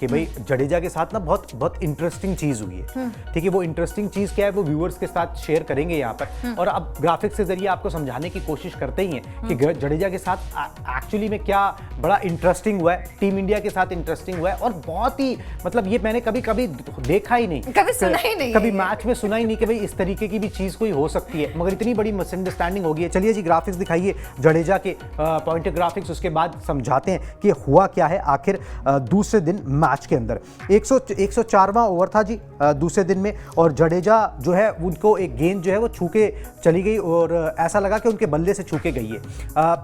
कि भाई जडेजा के साथ ना बहुत बहुत इंटरेस्टिंग चीज हुई है। ठीक है, वो इंटरेस्टिंग चीज क्या है वो व्यूअर्स के साथ शेयर करेंगे यहाँ पर, और अब ग्राफिक्स के जरिए आपको समझाने की कोशिश करते ही हैं कि जडेजा के साथ एक्चुअली में क्या बड़ा इंटरेस्टिंग हुआ है, टीम इंडिया के साथ इंटरेस्टिंग हुआ है। और बहुत ही मतलब ये मैंने कभी कभी देखा ही नहीं, कभी सुना ही नहीं, कभी मैच में सुना ही नहीं कि भाई इस तरीके की भी चीज कोई हो सकती है, मगर इतनी बड़ी मिसअंडरस्टैंडिंग हो गई है। चलिए जी ग्राफिक्स दिखाइए जडेजा के, पॉइंटर ग्राफिक्स, उसके बाद समझाते हैं कि हुआ क्या है आखिर दूसरे दिन मैच के अंदर। 104वां ओवर था जी दूसरे दिन में, और जडेजा जो है उनको एक गेंद जो है वो छू के चली गई और ऐसा लगा कि उनके बल्ले से छू के गई है।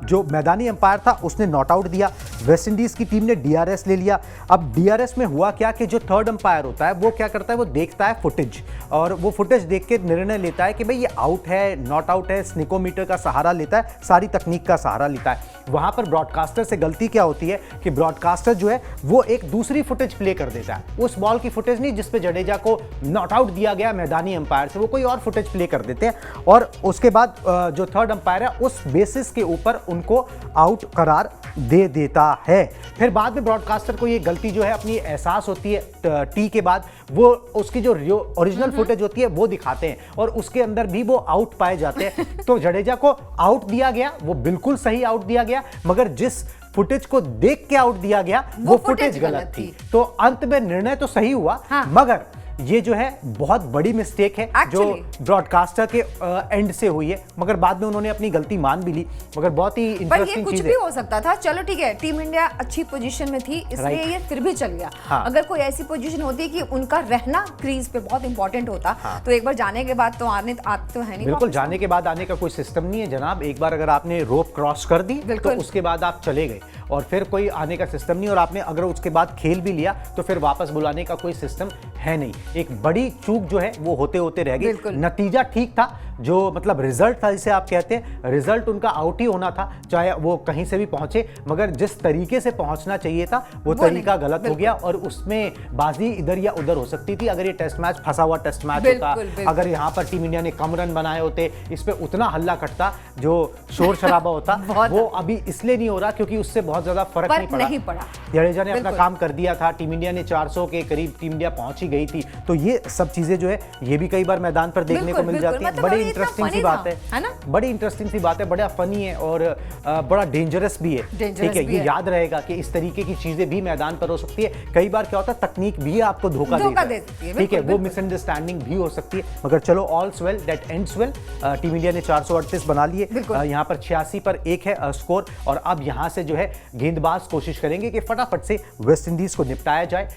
जो मैदानी अंपायर था उसने नॉट आउट दिया, वेस्ट इंडीज की टीम ने डीआरएस ले लिया। अब डीआरएस में हुआ क्या कि जो थर्ड अंपायर होता है वो क्या करता है, वो देखता है फुटेज, और वो फुटेज देख के निर्णय लेता है कि भाई ये आउट है, नॉट आउट है, स्निकोमीटर का सहारा लेता है, सारी तकनीक का सहारा लेता है। वहां पर ब्रॉडकास्टर से गलती क्या होती है कि ब्रॉडकास्टर जो है वो एक दूसरी फुटेज प्ले कर देता है, उस बॉल की फुटेज नहीं जिसपे जडेजा को नॉट आउट दिया गया मैदानी अंपायर से, वो कोई और फुटेज प्ले कर देते हैं, और उसके बाद जो थर्ड अंपायर है उस बेसिस के ऊपर उनको आउट करार दे देता है। फिर बाद में ब्रॉडकास्टर को ये गलती जो है अपनी एहसास होती है टी के बाद, वो उसकी जो ओरिजिनल फुटेज होती है वो दिखाते हैं, और उसके अंदर भी वो आउट पाए जाते हैं। तो जडेजा को आउट दिया गया, वो बिल्कुल सही आउट दिया गया, मगर जिस फुटेज को देख के आउट दिया गया वो फुटेज गलत थी। तो अंत में निर्णय तो सही हुआ, मगर ये जो है बहुत बड़ी मिस्टेक है जो ब्रॉडकास्टर के एंड से हुई है, मगर बाद में उन्होंने अपनी गलती मान भी ली, मगर बहुत ही इंटरेस्टिंग चीज है। कुछ भी हो सकता था, चलो ठीक है, टीम इंडिया अच्छी पोजीशन में थी इसलिए ये फिर भी चल गया। अगर कोई ऐसी पोजीशन होती कि उनका रहना क्रीज पे बहुत इंपॉर्टेंट होता, तो एक बार जाने के बाद तो आने तो है नहीं। बिल्कुल, जाने के बाद आने का कोई सिस्टम नहीं है जनाब। एक बार अगर आपने रोप क्रॉस कर दी तो उसके बाद आप चले गए, और फिर कोई आने का सिस्टम नहीं, और आपने अगर उसके बाद खेल भी लिया तो फिर वापस बुलाने का कोई सिस्टम है नहीं। एक बड़ी चूक जो है वो होते होते रह गई। नतीजा ठीक था, जो मतलब रिजल्ट था जिसे आप कहते हैं, रिजल्ट उनका आउट ही होना था, चाहे वो कहीं से भी पहुंचे, मगर जिस तरीके से पहुंचना चाहिए था वो तरीका गलत हो गया, और उसमें बाजी इधर या उधर हो सकती थी। अगर ये टेस्ट मैच फंसा हुआ टेस्ट मैच होता, अगर यहाँ पर टीम इंडिया ने कम रन बनाए होते, इस पे उतना हल्ला कटता, जो शोर शराबा होता वो अभी इसलिए नहीं हो रहा क्योंकि उससे बहुत ज्यादा फर्क नहीं पड़ा। जडेजा ने अपना काम कर दिया था, टीम इंडिया ने 400 के करीब टीम इंडिया पहुंच ही गई थी। तो ये सब चीजें जो है ये भी कई बार मैदान पर देखने को मिल जाती है। बड़ी इंटरेस्टिंग सी बात है ना, बड़ी इंटरेस्टिंग सी बात है, बड़ा फनी है और बड़ा डेंजरस भी है। ठीक है, ये याद रहेगा कि इस तरीके की चीजें भी मैदान पर हो सकती है। कई बार क्या होता है, तकनीक भी आपको धोखा देती है। ठीक है, वो मिसअंडरस्टैंडिंग भी हो सकती है, मगर चलो all's well that ends well. Team India ने 438 बना लिए, यहाँ पर 86 पर 1 है स्कोर, और अब यहाँ से जो है गेंदबाज कोशिश करेंगे कि फटाफट से वेस्ट इंडीज को निपटाया जाए।